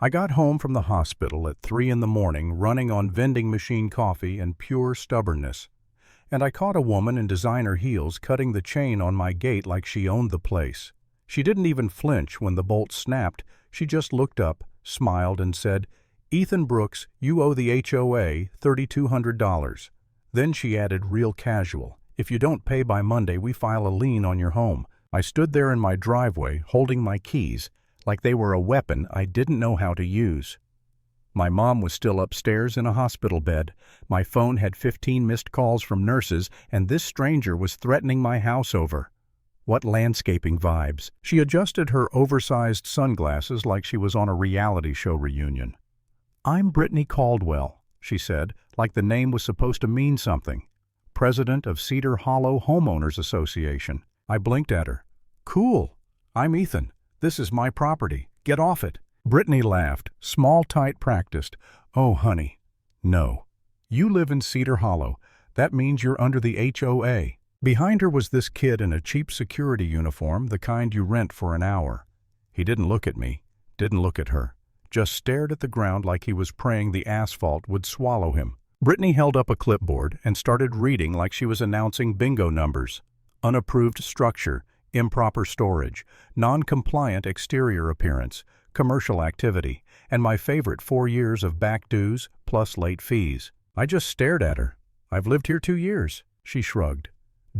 I got home from the hospital at 3 in the morning, running on vending machine coffee and pure stubbornness. And I caught a woman in designer heels cutting the chain on my gate like she owned the place. She didn't even flinch when the bolt snapped. She just looked up, smiled, and said, "Ethan Brooks, you owe the HOA $3,200. Then she added real casual, "If you don't pay by Monday, we file a lien on your home." I stood there in my driveway, holding my keys, like they were a weapon I didn't know how to use. My mom was still upstairs in a hospital bed. My phone had 15 missed calls from nurses, and this stranger was threatening my house over. What landscaping vibes. She adjusted her oversized sunglasses like she was on a reality show reunion. "I'm Brittany Caldwell," she said, like the name was supposed to mean something. "President of Cedar Hollow Homeowners Association." I blinked at her. "Cool. I'm Ethan. This is my property. Get off it." Brittany laughed, small, tight, practiced. "Oh, honey. No. You live in Cedar Hollow. That means you're under the HOA. Behind her was this kid in a cheap security uniform, the kind you rent for an hour. He didn't look at me, didn't look at her, just stared at the ground like he was praying the asphalt would swallow him. Brittany held up a clipboard and started reading like she was announcing bingo numbers. Unapproved structure, improper storage, non-compliant exterior appearance, commercial activity, and my favorite 4 years of back dues plus late fees. I just stared at her. "I've lived here 2 years. She shrugged.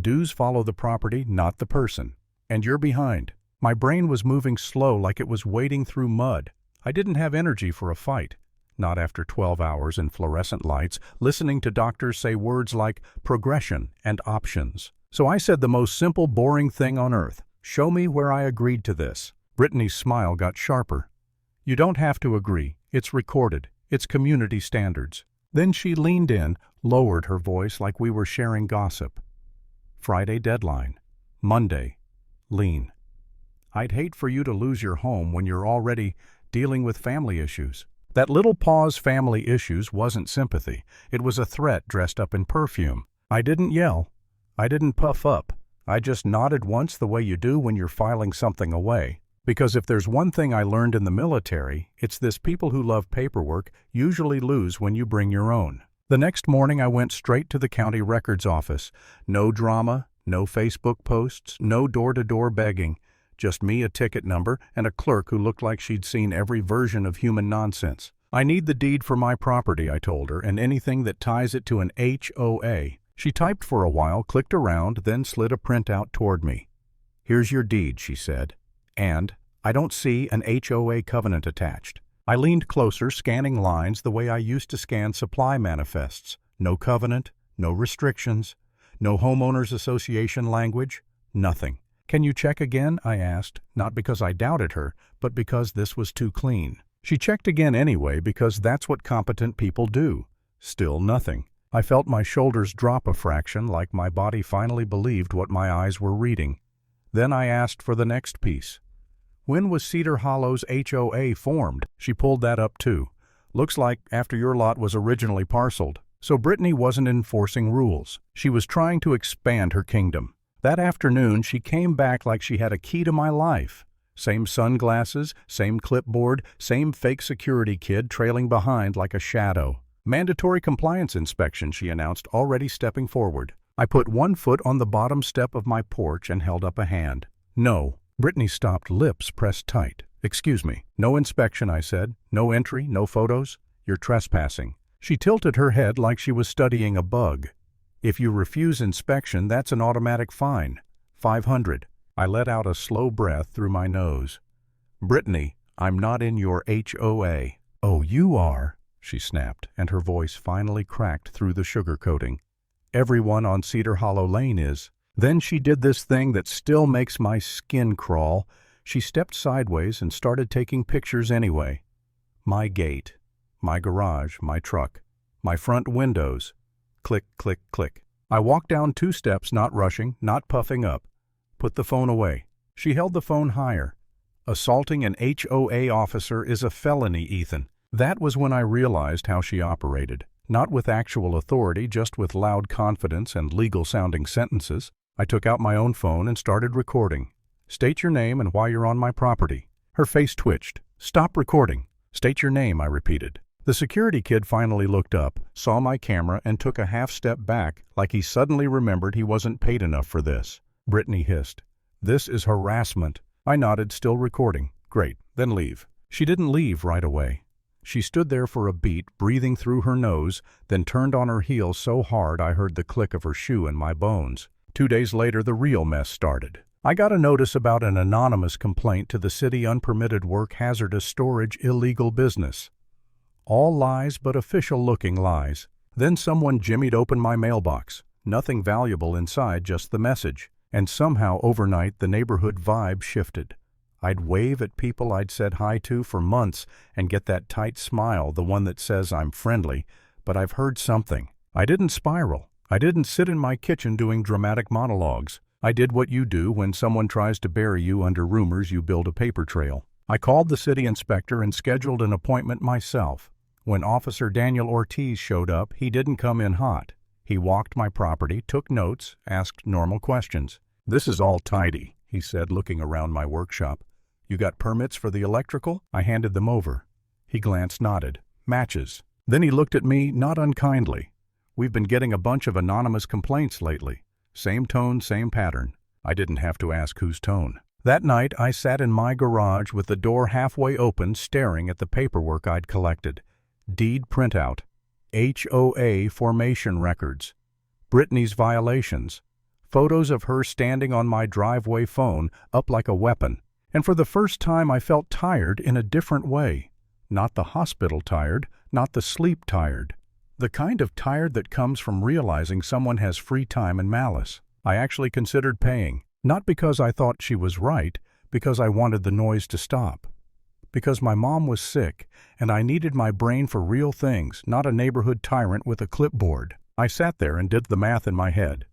"Dues follow the property, not the person. And you're behind." My brain was moving slow like it was wading through mud. I didn't have energy for a fight. Not after 12 hours in fluorescent lights, listening to doctors say words like progression and options. So I said the most simple, boring thing on earth. "Show me where I agreed to this." Brittany's smile got sharper. "You don't have to agree. It's recorded. It's community standards." Then she leaned in, lowered her voice like we were sharing gossip. "Friday deadline. Monday. Lien. I'd hate for you to lose your home when you're already dealing with family issues." That little pause, family issues, wasn't sympathy. It was a threat dressed up in perfume. I didn't yell. I didn't puff up. I just nodded once the way you do when you're filing something away. Because if there's one thing I learned in the military, it's this: people who love paperwork usually lose when you bring your own. The next morning I went straight to the county records office. No drama, no Facebook posts, no door-to-door begging. Just me, a ticket number, and a clerk who looked like she'd seen every version of human nonsense. "I need the deed for my property," I told her, "and anything that ties it to an HOA. She typed for a while, clicked around, then slid a printout toward me. "Here's your deed," she said. "And I don't see an HOA covenant attached." I leaned closer, scanning lines the way I used to scan supply manifests. No covenant, no restrictions, no homeowners association language, nothing. "Can you check again?" I asked, not because I doubted her, but because this was too clean. She checked again anyway, because that's what competent people do. Still nothing. I felt my shoulders drop a fraction, like my body finally believed what my eyes were reading. Then I asked for the next piece. "When was Cedar Hollow's HOA formed?" She pulled that up too. "Looks like after your lot was originally parceled." So Brittany wasn't enforcing rules. She was trying to expand her kingdom. That afternoon she came back like she had a key to my life. Same sunglasses, same clipboard, same fake security kid trailing behind like a shadow. "Mandatory compliance inspection," she announced, already stepping forward. I put one foot on the bottom step of my porch and held up a hand. "No." Brittany stopped, lips pressed tight. "Excuse me. No inspection," I said. "No entry, no photos. You're trespassing." She tilted her head like she was studying a bug. "If you refuse inspection, that's an automatic fine. $500. I let out a slow breath through my nose. "Brittany, I'm not in your HOA." "Oh, you are," she snapped, and her voice finally cracked through the sugar coating. "Everyone on Cedar Hollow Lane is." Then she did this thing that still makes my skin crawl. She stepped sideways and started taking pictures anyway. My gate, my garage, my truck, my front windows. Click, click, click. I walked down 2 steps, not rushing, not puffing up. Put the phone away. She held the phone higher. "Assaulting an HOA officer is a felony, Ethan." That was when I realized how she operated. Not with actual authority, just with loud confidence and legal-sounding sentences. I took out my own phone and started recording. "State your name and why you're on my property." Her face twitched. "Stop recording." "State your name," I repeated. The security kid finally looked up, saw my camera, and took a half step back like he suddenly remembered he wasn't paid enough for this. Brittany hissed, "This is harassment." I nodded, still recording. "Great, then leave." She didn't leave right away. She stood there for a beat, breathing through her nose, then turned on her heel so hard I heard the click of her shoe in my bones. 2 days later, the real mess started. I got a notice about an anonymous complaint to the city unpermitted work hazardous storage illegal business. All lies but official-looking lies. Then someone jimmied open my mailbox. Nothing valuable inside, just the message. And somehow overnight the neighborhood vibe shifted. I'd wave at people I'd said hi to for months and get that tight smile, the one that says I'm friendly, but I've heard something. I didn't spiral. I didn't sit in my kitchen doing dramatic monologues. I did what you do when someone tries to bury you under rumors. You build a paper trail. I called the city inspector and scheduled an appointment myself. When Officer Daniel Ortiz showed up, he didn't come in hot. He walked my property, took notes, asked normal questions. "This is all tidy," he said, looking around my workshop. "You got permits for the electrical?" I handed them over. He glanced, nodded. "Matches." Then he looked at me, not unkindly. "We've been getting a bunch of anonymous complaints lately. Same tone, same pattern." I didn't have to ask whose tone. That night, I sat in my garage with the door halfway open, staring at the paperwork I'd collected. Deed printout, HOA formation records, Brittany's violations, photos of her standing on my driveway phone, up like a weapon. And for the first time I felt tired in a different way. Not the hospital tired, not the sleep tired. The kind of tired that comes from realizing someone has free time and malice. I actually considered paying, not because I thought she was right, because I wanted the noise to stop. Because my mom was sick, and I needed my brain for real things, not a neighborhood tyrant with a clipboard. I sat there and did the math in my head.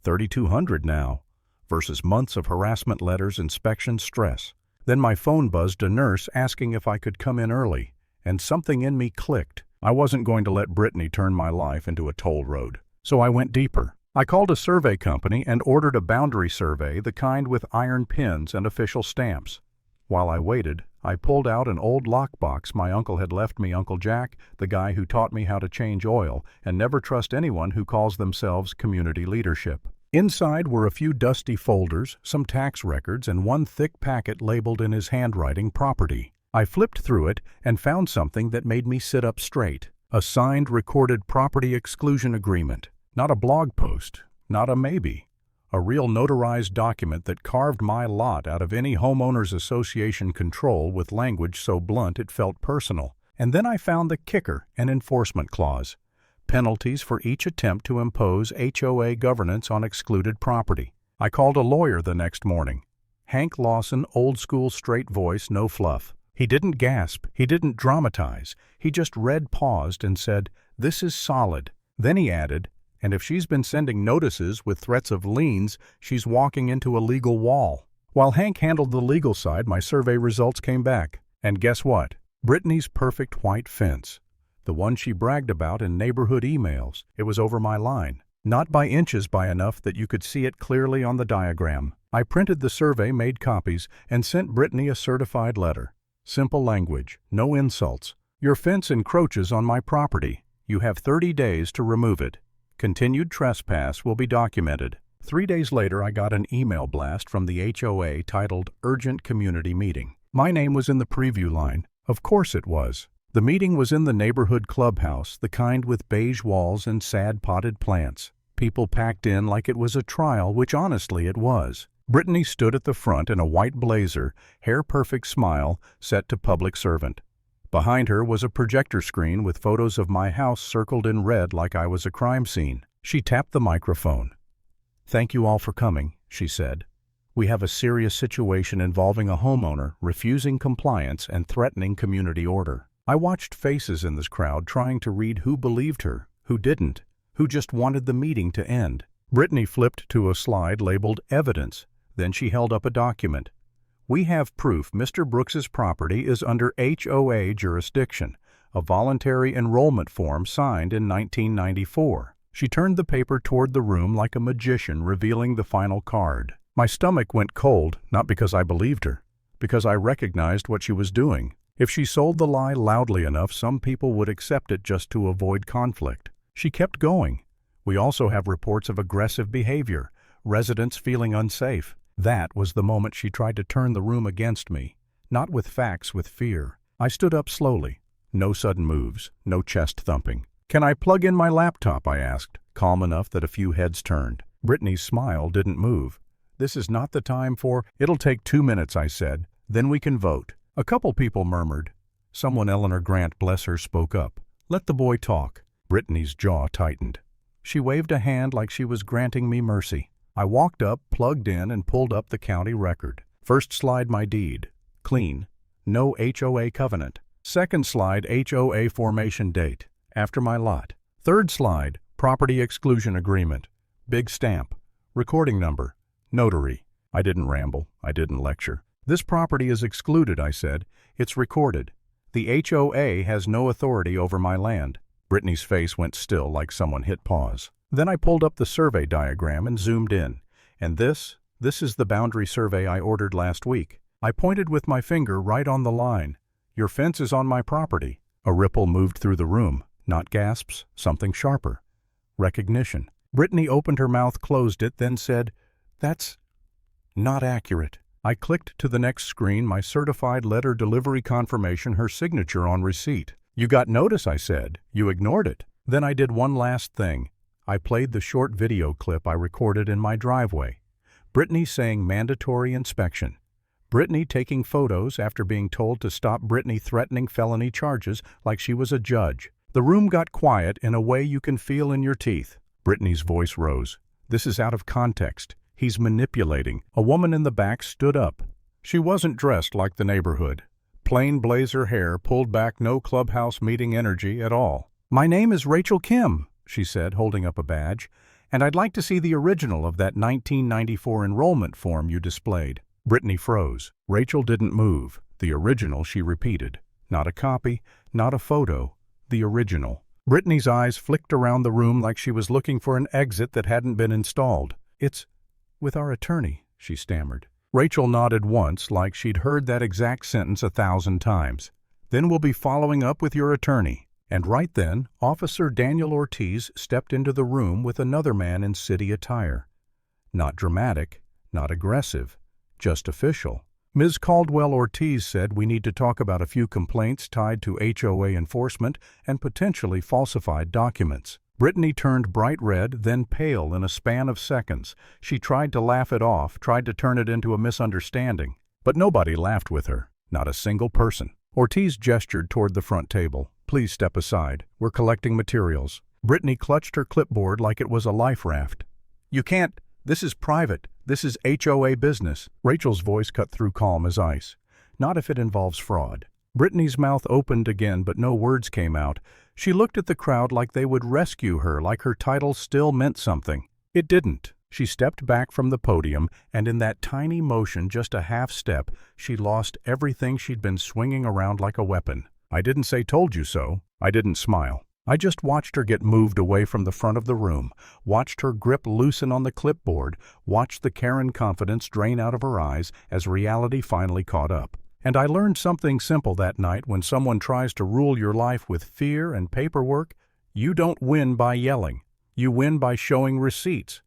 $3,200 now, versus months of harassment letters, inspections, stress. Then my phone buzzed a nurse asking if I could come in early, and something in me clicked. I wasn't going to let Brittany turn my life into a toll road. So I went deeper. I called a survey company and ordered a boundary survey, the kind with iron pins and official stamps. While I waited, I pulled out an old lockbox my uncle had left me, Uncle Jack, the guy who taught me how to change oil and never trust anyone who calls themselves community leadership. Inside were a few dusty folders, some tax records, and one thick packet labeled in his handwriting, "Property." I flipped through it and found something that made me sit up straight. A signed, recorded property exclusion agreement. Not a blog post, not a maybe. A real notarized document that carved my lot out of any homeowners association control with language so blunt it felt personal. And then I found the kicker, an enforcement clause. Penalties for each attempt to impose HOA governance on excluded property. I called a lawyer the next morning. Hank Lawson, old school straight voice, no fluff. He didn't gasp, he didn't dramatize. He just read, paused, and said, "This is solid." Then he added, "And if she's been sending notices with threats of liens, she's walking into a legal wall." While Hank handled the legal side, my survey results came back. And guess what? Brittany's perfect white fence. The one she bragged about in neighborhood emails. It was over my line. Not by inches, by enough that you could see it clearly on the diagram. I printed the survey, made copies, and sent Brittany a certified letter. Simple language, no insults. "Your fence encroaches on my property. You have 30 days to remove it. Continued trespass will be documented." 3 days later, I got an email blast from the HOA titled "Urgent Community Meeting." My name was in the preview line. Of course it was. The meeting was in the neighborhood clubhouse, the kind with beige walls and sad potted plants. People packed in like it was a trial, which honestly it was. Brittany stood at the front in a white blazer, hair-perfect smile, set to public servant. Behind her was a projector screen with photos of my house circled in red like I was a crime scene. She tapped the microphone. "Thank you all for coming," she said. "We have a serious situation involving a homeowner refusing compliance and threatening community order." I watched faces in this crowd trying to read who believed her, who didn't, who just wanted the meeting to end. Brittany flipped to a slide labeled "Evidence." Then she held up a document. "We have proof Mr. Brooks's property is under HOA jurisdiction, a voluntary enrollment form signed in 1994. She turned the paper toward the room like a magician, revealing the final card. My stomach went cold, not because I believed her, because I recognized what she was doing. If she sold the lie loudly enough, some people would accept it just to avoid conflict. She kept going. We also have reports of aggressive behavior, residents feeling unsafe. That was the moment she tried to turn the room against me. Not with facts, with fear. I stood up slowly. No sudden moves, no chest thumping. "Can I plug in my laptop?" I asked, calm enough that a few heads turned. Brittany's smile didn't move. "This is not the time for—" "It'll take 2 minutes," I said. "Then we can vote." A couple people murmured. Someone, Eleanor Grant, bless her, spoke up. "Let the boy talk." Brittany's jaw tightened. She waved a hand like she was granting me mercy. I walked up, plugged in, and pulled up the county record. First slide, my deed. Clean. No HOA covenant. Second slide, HOA formation date. After my lot. Third slide, property exclusion agreement. Big stamp. Recording number. Notary. I didn't ramble. I didn't lecture. "This property is excluded," I said. "It's recorded. The HOA has no authority over my land." Brittany's face went still like someone hit pause. Then I pulled up the survey diagram and zoomed in. "And this is the boundary survey I ordered last week." I pointed with my finger right on the line. "Your fence is on my property." A ripple moved through the room. Not gasps, something sharper. Recognition. Brittany opened her mouth, closed it, then said, "That's not accurate." I clicked to the next screen, my certified letter delivery confirmation, her signature on receipt. "You got notice," I said. "You ignored it." Then I did one last thing. I played the short video clip I recorded in my driveway. Brittany saying mandatory inspection. Brittany taking photos after being told to stop, Brittany threatening felony charges like she was a judge. The room got quiet in a way you can feel in your teeth. Brittany's voice rose. "This is out of context. He's manipulating." A woman in the back stood up. She wasn't dressed like the neighborhood. Plain blazer hair pulled back, no clubhouse meeting energy at all. "My name is Rachel Kim," she said, holding up a badge, "and I'd like to see the original of that 1994 enrollment form you displayed." Brittany froze. Rachel didn't move. The original, she repeated. Not a copy, not a photo. The original. Brittany's eyes flicked around the room like she was looking for an exit that hadn't been installed. "It's with our attorney," she stammered. Rachel nodded once, like she'd heard that exact sentence 1,000 times. "Then we'll be following up with your attorney." And right then, Officer Daniel Ortiz stepped into the room with another man in city attire. Not dramatic, not aggressive, just official. "Ms. Caldwell," Ortiz said, "we need to talk about a few complaints tied to HOA enforcement and potentially falsified documents." Brittany turned bright red, then pale in a span of seconds. She tried to laugh it off, tried to turn it into a misunderstanding. But nobody laughed with her. Not a single person. Ortiz gestured toward the front table. "Please step aside. We're collecting materials." Brittany clutched her clipboard like it was a life raft. "You can't. This is private. This is HOA business." Rachel's voice cut through, calm as ice. "Not if it involves fraud." Brittany's mouth opened again, but no words came out. She looked at the crowd like they would rescue her, like her title still meant something. It didn't. She stepped back from the podium, and in that tiny motion, just a half step, she lost everything she'd been swinging around like a weapon. I didn't say "told you so." I didn't smile. I just watched her get moved away from the front of the room, watched her grip loosen on the clipboard, watched the Karen confidence drain out of her eyes as reality finally caught up. And I learned something simple that night: when someone tries to rule your life with fear and paperwork, you don't win by yelling. You win by showing receipts.